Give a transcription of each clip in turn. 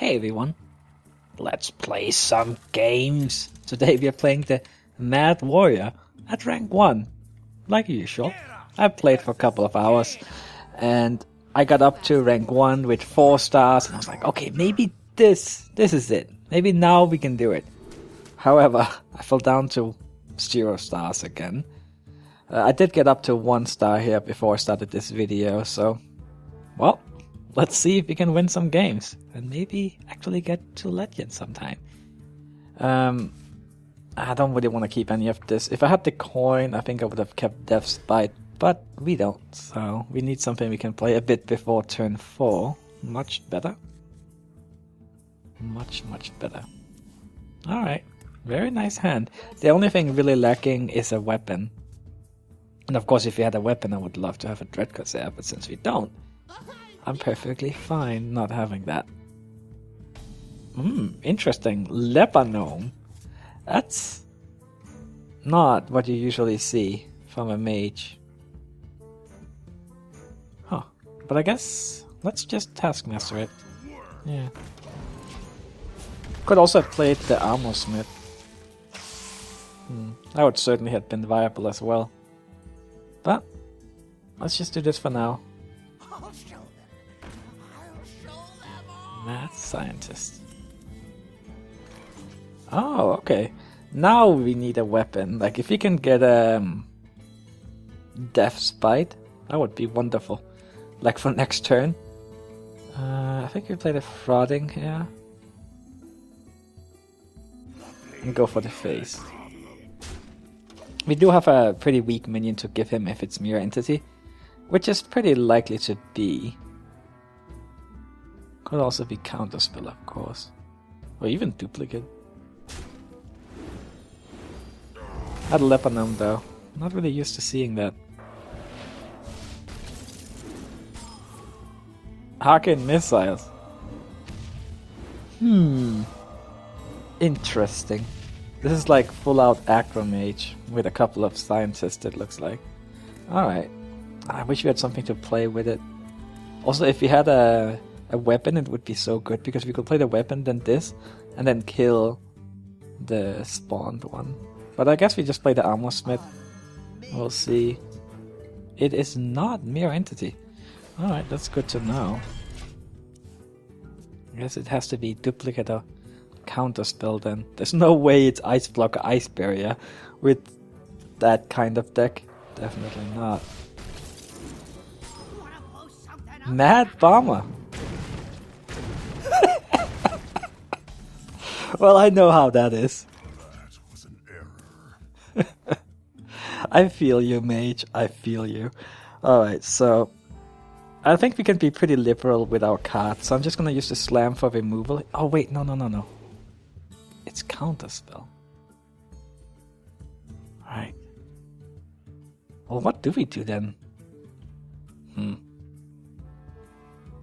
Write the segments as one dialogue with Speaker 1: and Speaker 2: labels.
Speaker 1: Hey everyone, let's play some games. Today we are playing the Mad Warrior at rank 1. Like usual, I played for a couple of hours and I got up to rank 1 with 4 stars and I was like, okay, maybe this is it. Maybe now we can do it. However, I fell down to 0 stars again. I did get up to 1 star here before I started this video, so, well, let's see if we can win some games and maybe actually get to Legend sometime. I don't really want to keep any of this. If I had the coin, I think I would have kept Death's Bite, but we don't, so we need something we can play a bit before turn 4. Much better. Much better. Alright, very nice hand. The only thing really lacking is a weapon. And of course, if we had a weapon, I would love to have a Dread Corsair, but since we don't, I'm perfectly fine not having that. Interesting. Leper Gnome. That's not what you usually see from a mage. Huh. But I guess let's just Taskmaster it. Yeah. Could also have played the Armor Smith. That would certainly have been viable as well. But let's just do this for now. Mad Scientist. Oh, okay. Now we need a weapon. Like, if you can get Death's Bite, that would be wonderful. Like for next turn. I think we play the Frauding here. And go for the face. We do have a pretty weak minion to give him if it's Mirror Entity, which is pretty likely to be. Could also be Counterspell, of course. Or even Duplicate. Had a Leper Gnome though. Not really used to seeing that. Arcane Missiles. Interesting. This is like full out Aggro Mage with a couple of Scientists, it looks like. Alright. I wish we had something to play with it. Also, if we had a weapon, it would be so good because we could play the weapon, then this, and then kill the spawned one. But I guess we just play the Armor Smith. We'll see. It is not Mirror Entity. Alright, that's good to know. I guess it has to be Duplicate or Counterspell then. There's no way it's Ice Block or Ice Barrier with that kind of deck. Definitely not. Mad Bomber. Well, I know how that is.
Speaker 2: That was an error.
Speaker 1: I feel you, Mage. I feel you. Alright, so I think we can be pretty liberal with our cards. So I'm just gonna use the Slam for removal. Oh wait, no. It's Counterspell. Alright. Well, what do we do then? Do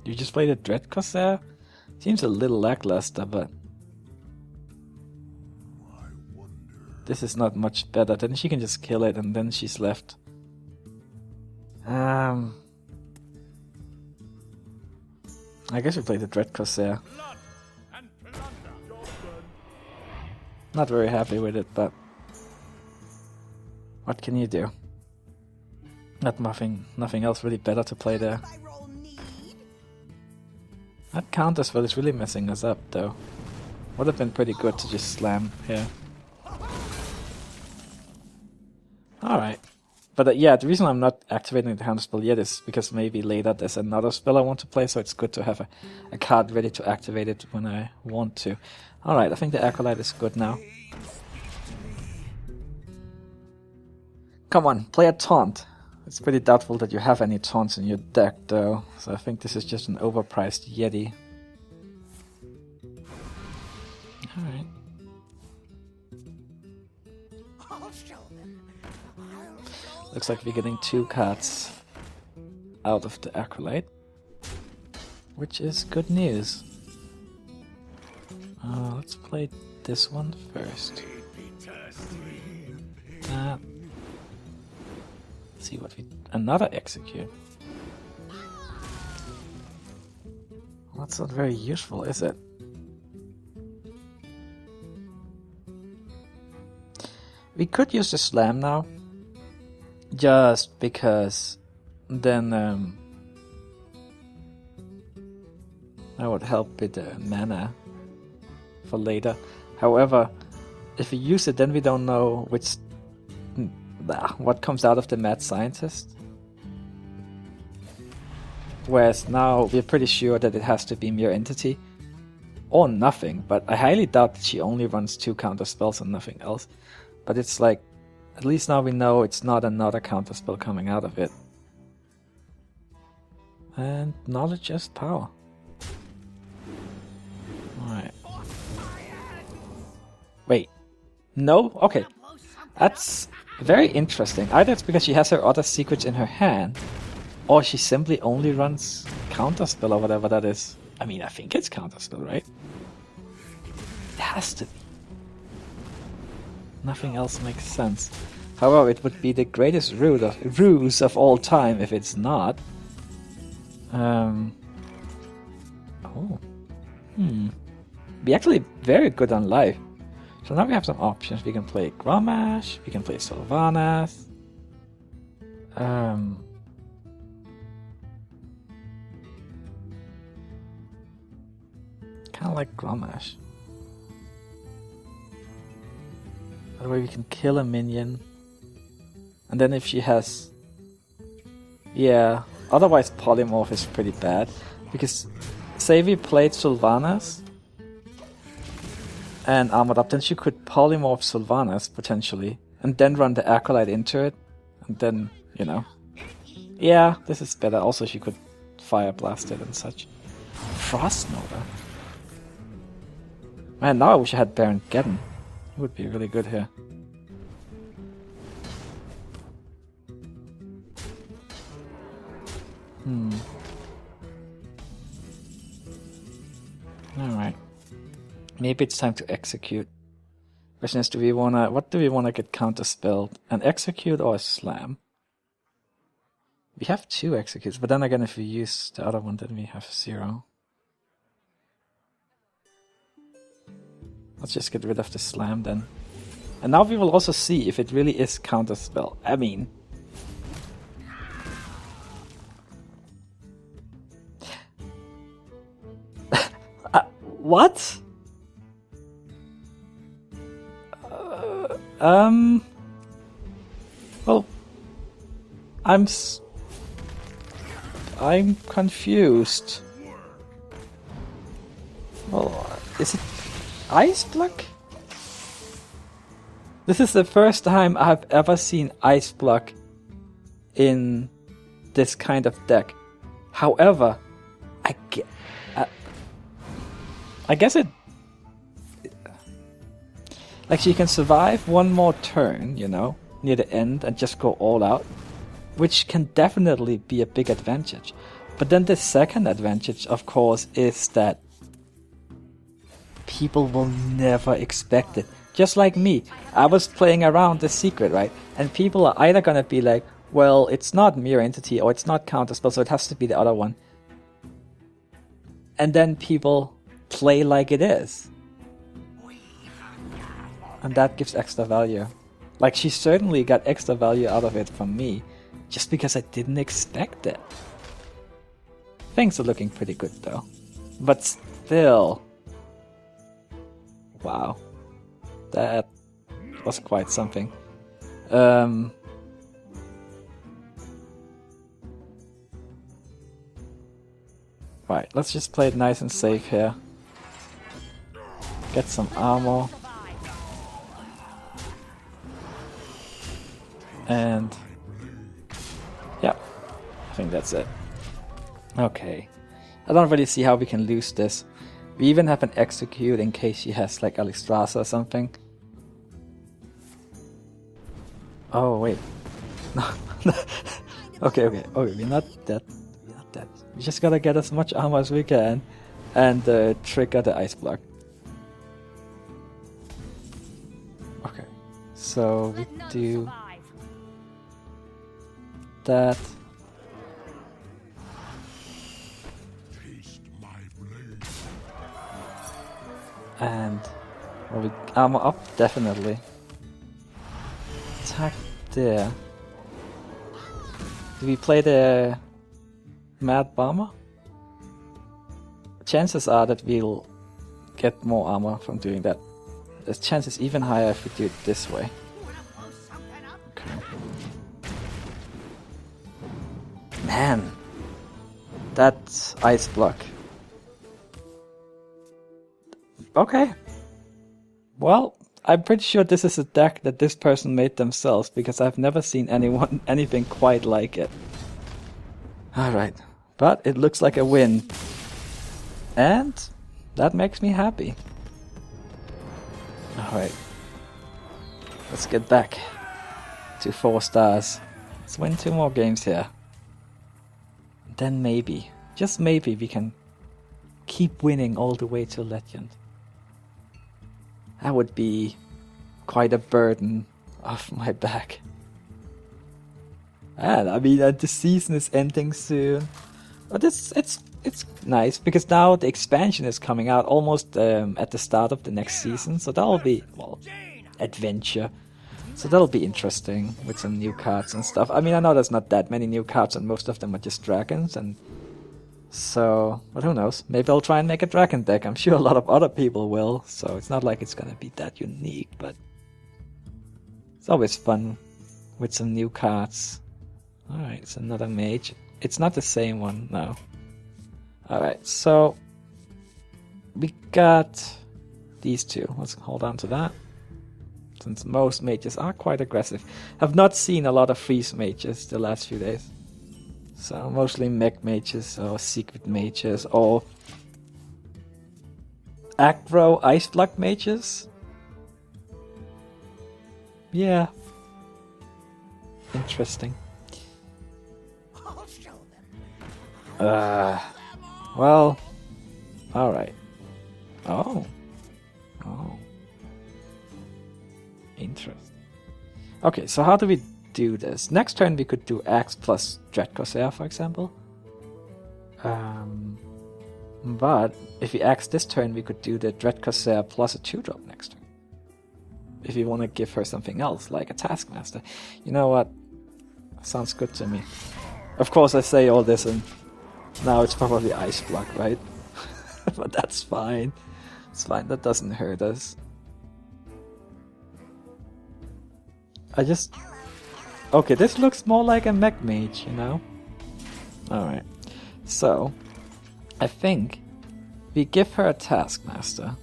Speaker 1: you just play the Dread Corsair? Seems a little lackluster, but this is not much better. Then she can just kill it and then she's left. I guess we play the Dread Corsair. Not very happy with it, but what can you do? Nothing else really better to play there. That Counterspell is really messing us up, though. Would have been pretty good to just slam here. Alright. But yeah, the reason I'm not activating the Counterspell yet is because maybe later there's another spell I want to play, so it's good to have a card ready to activate it when I want to. Alright, I think the Acolyte is good now. Come on, play a Taunt. It's pretty doubtful that you have any taunts in your deck, though, so I think this is just an overpriced Yeti. Alright. Looks like we're getting 2 cards out of the Acolyte, which is good news. Let's play this one first. See what we... Another Execute. That's not very useful, is it? We could use the slam now. Just because then that would help with the mana for later. However, if we use it, then we don't know what comes out of the mad scientist. Whereas now we're pretty sure that it has to be mere entity or nothing. But I highly doubt that she only runs 2 counter spells and nothing else. But it's like, at least now we know it's not another counter spell coming out of it. And knowledge is power. Alright. Wait. No? Okay. That's very interesting. Either it's because she has her other secrets in her hand, or she simply only runs counterspell or whatever that is. I mean, I think it's counterspell, right? It has to be. Nothing else makes sense. However, it would be the greatest ruse of all time if it's not. Be actually very good on life. So now we have some options. We can play Aggro Mage, we can play Sylvanas. Kind of like Aggro Mage. That way we can kill a minion. And then if she has... Yeah, otherwise Polymorph is pretty bad. Because say we played Sylvanas and Armored Up, then she could Polymorph Sylvanas potentially. And then run the Acolyte into it. And then, you know. Yeah, this is better. Also she could Fire Blast it and such. Frostnoder. Man, now I wish I had Baron Geddon. It would be really good here. Alright. Maybe it's time to execute. Question is, what do we wanna get counterspelled? An execute or a slam? We have 2 executes, but then again if we use the other one then we have 0. Let's just get rid of the slam then. And now we will also see if it really is counterspell. I mean... what? Well... I'm confused. Well, is it... Ice Block? This is the first time I've ever seen Ice Block in this kind of deck. However, I guess it... Like, she can survive one more turn, you know, near the end and just go all out, which can definitely be a big advantage. But then the second advantage, of course, is that people will never expect it. Just like me, I was playing around the secret, right? And people are either gonna be like, well, it's not Mirror Entity or it's not Counterspell, so it has to be the other one. And then people play like it is. And that gives extra value. Like, she certainly got extra value out of it from me, just because I didn't expect it. Things are looking pretty good though. But still... Wow. That was quite something. Right, let's just play it nice and safe here. Get some armor. And... yeah, I think that's it. Okay. I don't really see how we can lose this. We even have an execute in case she has like Alistrasa or something. Oh wait. No. Okay, we're not dead. We're not dead. We just gotta get as much armor as we can and trigger the ice block. Okay. So we do that. And well, we armor up definitely. attack there. Do we play the Mad Bomber? Chances are that we'll get more armor from doing that. The chance is even higher if we do it this way. Okay. Man, that ice block. Okay. Well, I'm pretty sure this is a deck that this person made themselves, because I've never seen anything quite like it. Alright, but it looks like a win. And that makes me happy. Alright. Let's get back to 4 stars. Let's win 2 more games here. Then maybe, just maybe, we can keep winning all the way to Legend. That would be quite a burden off my back. And I mean, the season is ending soon. But it's nice, because now the expansion is coming out almost at the start of the next season. So that'll be, well, adventure. So that'll be interesting with some new cards and stuff. I mean, I know there's not that many new cards and most of them are just dragons. And so, but who knows? Maybe I'll try and make a dragon deck. I'm sure a lot of other people will. So it's not like it's gonna be that unique, but it's always fun with some new cards. Alright, it's another mage. It's not the same one, no. Alright, so we got these two. Let's hold on to that. Since most mages are quite aggressive. I've not seen a lot of freeze mages the last few days. So mostly mech mages or secret mages or aggro ice block mages. Yeah. Interesting. Well, alright. Oh. Interesting. Okay, so how do we do this? Next turn we could do Axe plus Dread Corsair, for example. But if we Axe this turn, we could do the Dread Corsair plus a 2-drop next turn. If you want to give her something else, like a Taskmaster. You know what? Sounds good to me. Of course I say all this and now it's probably Ice Block, right? But that's fine. It's fine, that doesn't hurt us. Okay, this looks more like a Mech Mage, you know? Alright. So, I think we give her a Taskmaster.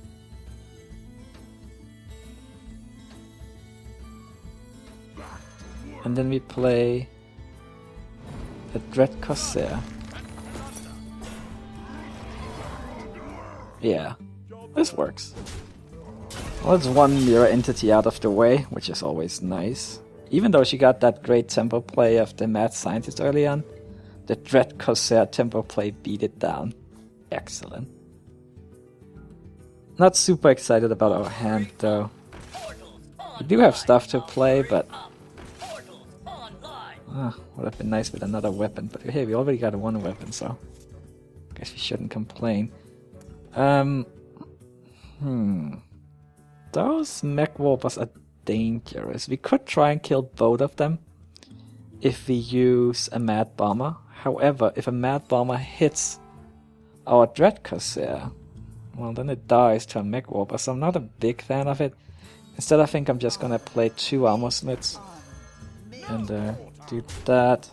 Speaker 1: And then we play a Dread Corsair. Yeah, this works. Well, it's one mirror entity out of the way, which is always nice. Even though she got that great tempo play of the Mad Scientist early on, the Dread Corsair tempo play beat it down. Excellent. Not super excited about our hand though. We do have stuff to play, but would have been nice with another weapon. But hey, we already got one weapon, so I guess we shouldn't complain. Those mech warpers are dangerous. We could try and kill both of them if we use a Mad Bomber. However, if a Mad Bomber hits our Dread Corsair, well, then it dies to a mech warper, so I'm not a big fan of it. Instead, I think I'm just gonna play 2 armor smiths and do that.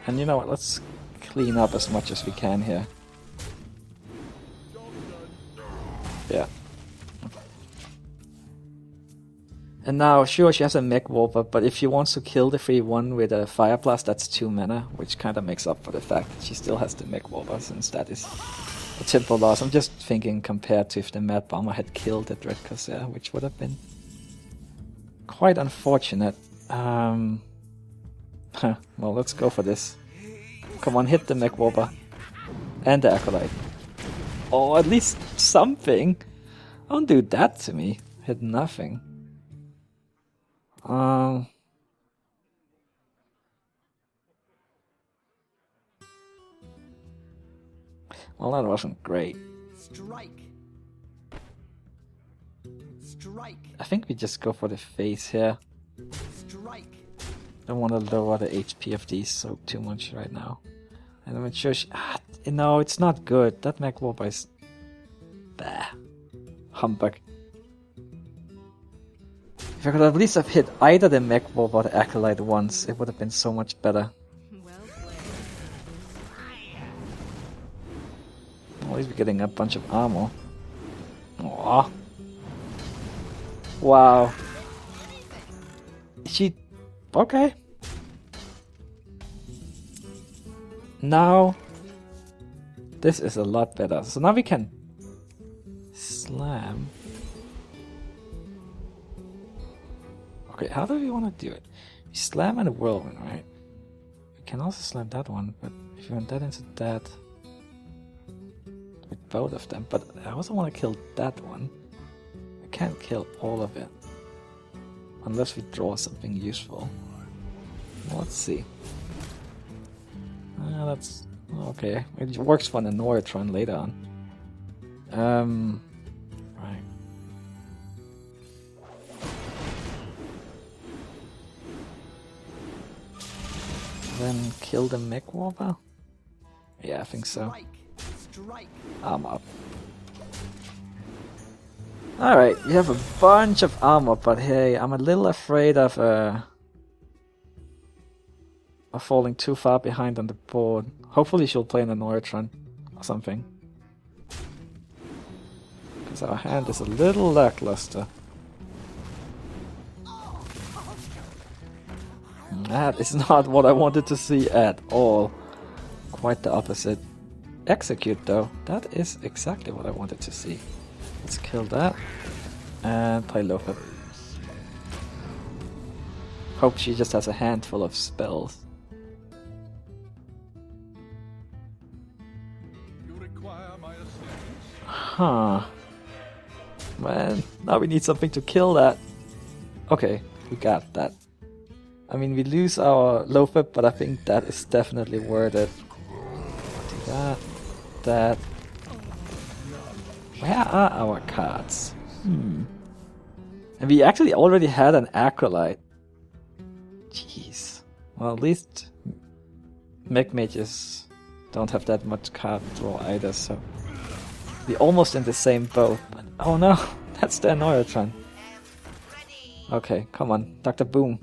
Speaker 1: And you know what? Let's clean up as much as we can here. Yeah. And now, sure, she has a Mech Warper, but if she wants to kill the 3-1 with a Fire Blast, that's 2 mana, which kind of makes up for the fact that she still has the Mech Warper, since that is a tempo loss. I'm just thinking compared to if the Mad Bomber had killed the Dread Corsair, which would have been quite unfortunate. Well, let's go for this. Come on, hit the Mech Warper. And the Acolyte. Or at least something. Don't do that to me. Hit nothing. Well, that wasn't great.
Speaker 3: Strike.
Speaker 1: I think we just go for the face here. Don't want to lower the HP of these so too much right now. And I'm sure no, it's not good. That Mech Warper is... Bah. Humbug. If I could at least have hit either the Mech Warper or the Acolyte once, it would have been so much better. At least we're getting a bunch of armor. Aww. Wow. Is she... Okay. Now... This is a lot better. So now we can... Slam. Okay, how do we want to do it? We slam and a whirlwind, right? We can also slam that one, but if you want that into that... With both of them, but I also want to kill that one. I can't kill all of it. Unless we draw something useful. Let's see. That's... Okay, it works for an Anoratron later on. Right. Then kill the Mech Warper? Yeah, I think so. Armor up. Alright, you have a bunch of armor, but hey, I'm a little afraid of falling too far behind on the board. Hopefully she'll play an Anoratron or something. Because our hand is a little lackluster. That is not what I wanted to see at all. Quite the opposite. Execute though, that is exactly what I wanted to see. Let's kill that and play Lothar. Hope she just has a handful of spells. Huh. Man, now we need something to kill that. Okay, we got that. I mean, we lose our Lothar, but I think that is definitely worth it. Do that. That. Where are our cards? And we actually already had an Acolyte. Jeez. Well, at least Mech Mages don't have that much card draw either, so we're almost in the same boat. But oh no, that's the Anoratron. Okay, come on, Dr. Boom.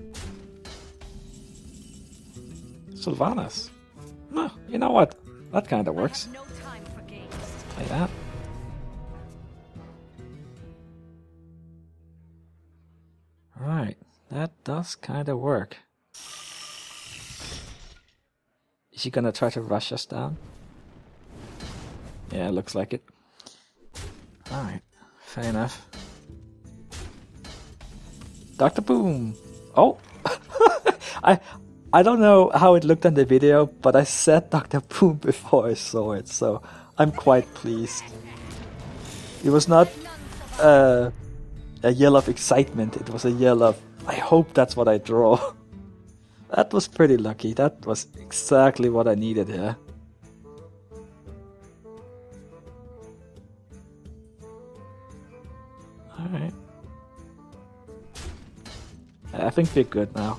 Speaker 1: Sylvanas. No, you know what? That kinda works. Play that. Right, that does kinda work. Is she gonna try to rush us down? Yeah, looks like it. Alright, fair enough. Dr. Boom! Oh! I don't know how it looked on the video, but I said Dr. Boom before I saw it, so I'm quite pleased. It was not a yell of excitement, it was a yell of, I hope that's what I draw. That was pretty lucky, that was exactly what I needed here. Alright. I think we're good now.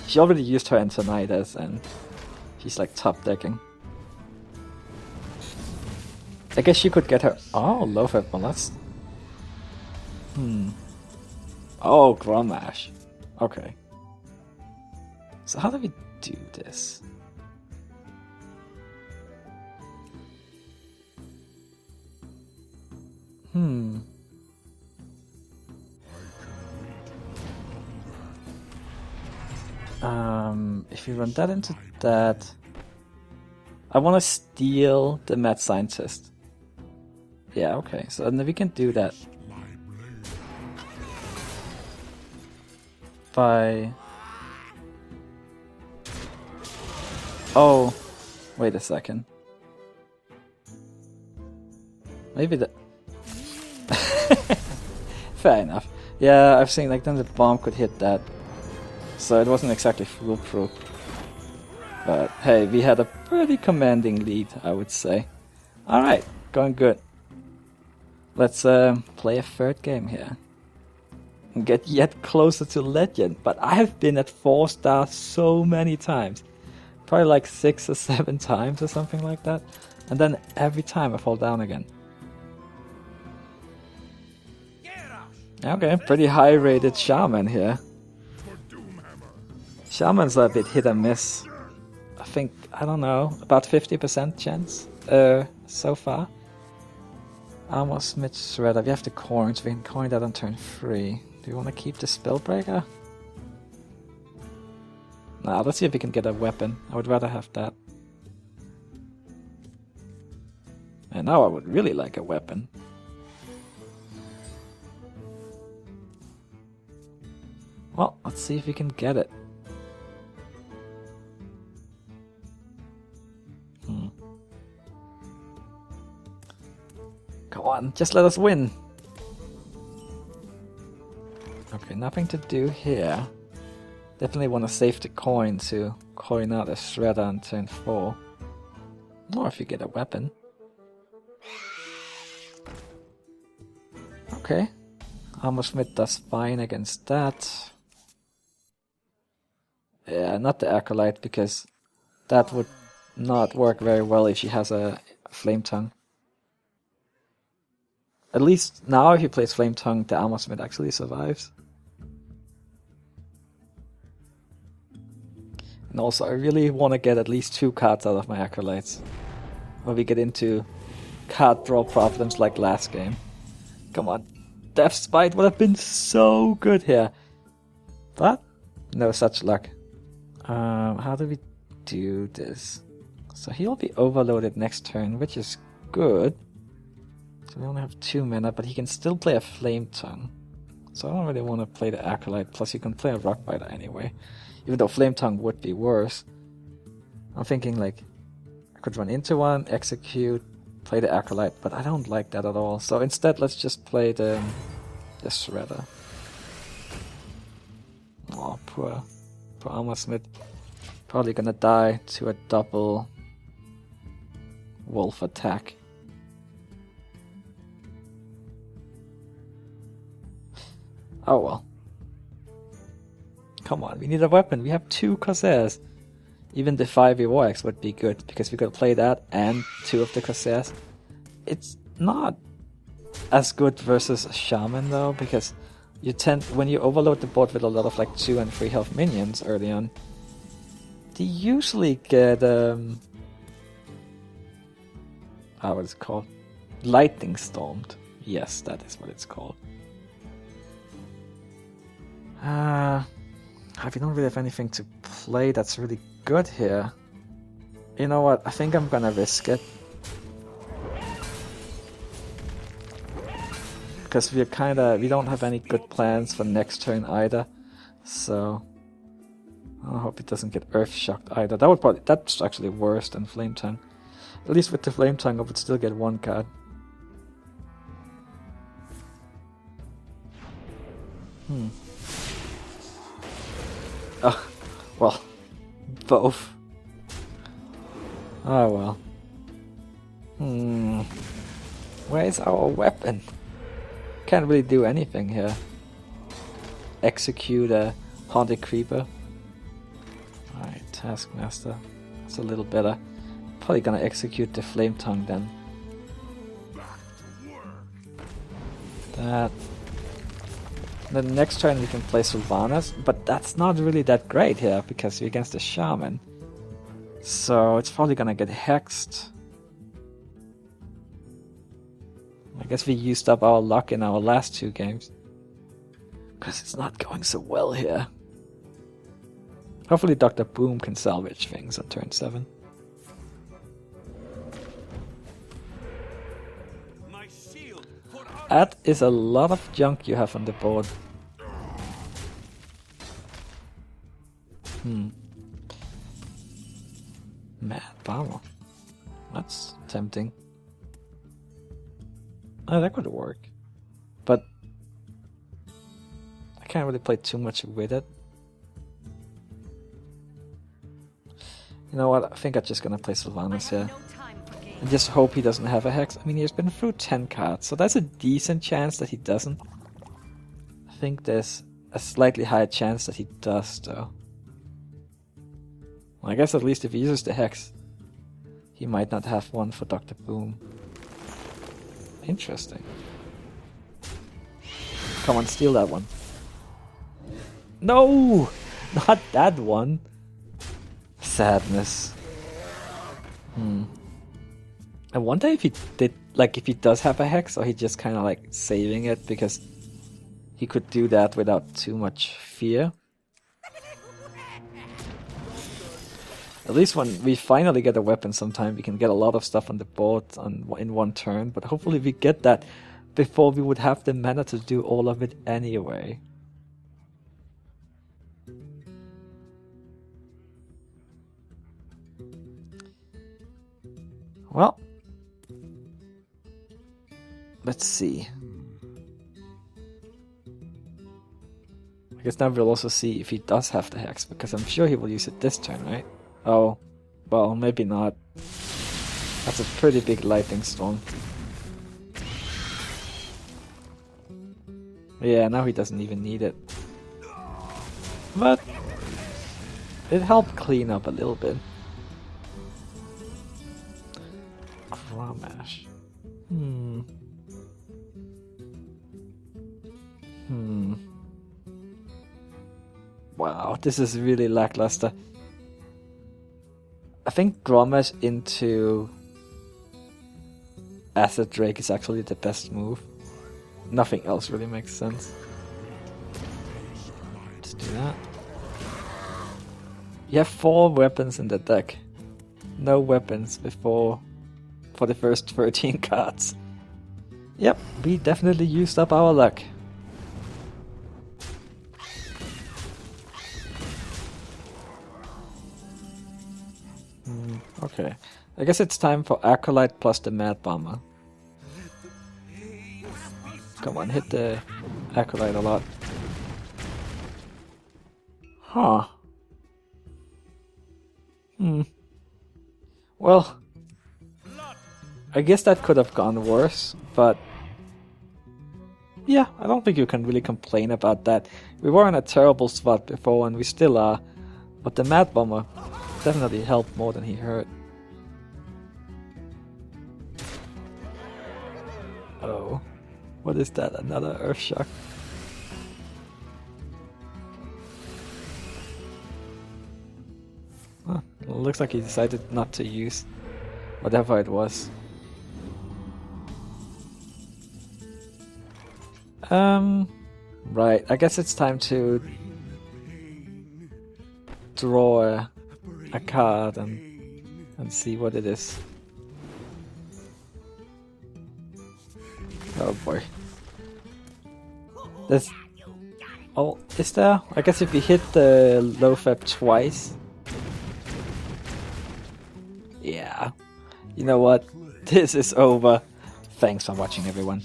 Speaker 1: She already used her Antonidas and she's like top decking. I guess she could get her... Oh, Lothar, well that's... Oh, Grommash. Okay. So how do we do this? If we run that into that... I want to steal the Mad Scientist. Yeah, okay, so then we can do that. By... Oh, wait a second. Maybe the... Fair enough. Yeah, I've seen like then the bomb could hit that. So it wasn't exactly foolproof. But hey, we had a pretty commanding lead, I would say. Alright, going good. Let's play a third game here. and get yet closer to legend. But I have been at 4 stars so many times. Probably like 6 or 7 times or something like that. And then every time I fall down again. Okay, pretty high rated Shaman here. Shaman's a bit hit and miss. I think, I don't know, about 50% chance so far. Almost Smith Shredder. We have the coins, we can coin that on turn 3. Do you want to keep the Spellbreaker? Nah, let's see if we can get a weapon. I would rather have that. And now I would really like a weapon. Well, let's see if we can get it. Come on, just let us win. Okay, nothing to do here. Definitely want to save the coin to coin out a Shredder on turn 4. Or if you get a weapon. Okay. Hammersmith does fine against that. Yeah, not the Acolyte, because that would not work very well if she has a Flame Tongue. At least now if he plays Flame Tongue, the Hammersmith actually survives. And also I really want to get at least 2 cards out of my Acolytes. When we get into card draw problems like last game. Come on. Death's Bite would have been so good here. But no such luck. How do we do this? So he'll be overloaded next turn, which is good. So we only have 2 mana, but he can still play a Flame Tongue. So I don't really want to play the Acolyte, plus you can play a Rock Biter anyway. Even though Flame Tongue would be worse. I'm thinking like, I could run into one, execute, play the Acolyte, but I don't like that at all. So instead, let's just play the Shredder. Oh, poor Hammersmith. Probably gonna die to a double wolf attack. Oh well. Come on, we need a weapon. We have 2 Corsairs. Even the 5 Evoics would be good, because we could play that and 2 of the Corsairs. It's not as good versus a Shaman though, because you tend, when you overload the board with a lot of like 2 and 3 health minions early on, they usually get what is it called? Lightning Stormed. Yes, that is what it's called. We don't really have anything to play that's really good here. You know what? I think I'm gonna risk it. Because we don't have any good plans for next turn either. So I hope it doesn't get Earth Shocked either. That's actually worse than Flame Tongue. At least with the Flame Tongue I would still get 1 card. Oh, well, both. Oh well. Where is our weapon? Can't really do anything here. Execute a Haunted Creeper. Alright, Taskmaster. That's a little better. Probably gonna execute the Flame Tongue then. That. The next turn we can play Sylvanas, but that's not really that great here because we're against the Shaman. So it's probably gonna get hexed. I guess we used up our luck in our last 2 games. Because it's not going so well here. Hopefully Dr. Boom can salvage things on turn 7. That is a lot of junk you have on the board. Mad Bomber. That's tempting. Oh, that could work. But I can't really play too much with it. You know what? I think I'm just gonna play Sylvanas here. And just hope he doesn't have a hex. I mean, he's been through 10 cards, so that's a decent chance that he doesn't. I think there's a slightly higher chance that he does, though. Well, I guess at least if he uses the Hex, he might not have one for Dr. Boom. Interesting. Come on, steal that one. No! Not that one! Sadness. I wonder if he did, like, if he does have a Hex, or he just kind of like saving it because he could do that without too much fear. At least when we finally get a weapon sometime, we can get a lot of stuff on the board in one turn, but hopefully we get that before we would have the mana to do all of it anyway. Well, let's see. I guess now we'll also see if he does have the Hex, because I'm sure he will use it this turn, right? Oh, well, maybe not. That's a pretty big lightning storm. Yeah, now he doesn't even need it. But it helped clean up a little bit. Grommash. Wow, this is really lackluster. I think Grommash into Acid Drake is actually the best move. Nothing else really makes sense. Let's do that. You have 4 weapons in the deck. No weapons for the first 13 cards. Yep, we definitely used up our luck. Okay, I guess it's time for Acolyte plus the Mad Bomber. Come on, hit the Acolyte a lot. Huh. Well, I guess that could have gone worse, but yeah, I don't think you can really complain about that. We were in a terrible spot before and we still are, but the Mad Bomber definitely helped more than he hurt. Oh, what is that? Another Earth Shock? Huh, it looks like he decided not to use whatever it was. Right, I guess it's time to draw a card and see what it is. Oh boy. There's... Oh, is there? I guess if you hit the Loatheb twice... Yeah. You know what? This is over. Thanks for watching, everyone.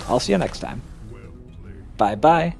Speaker 1: I'll see you next time. Bye bye.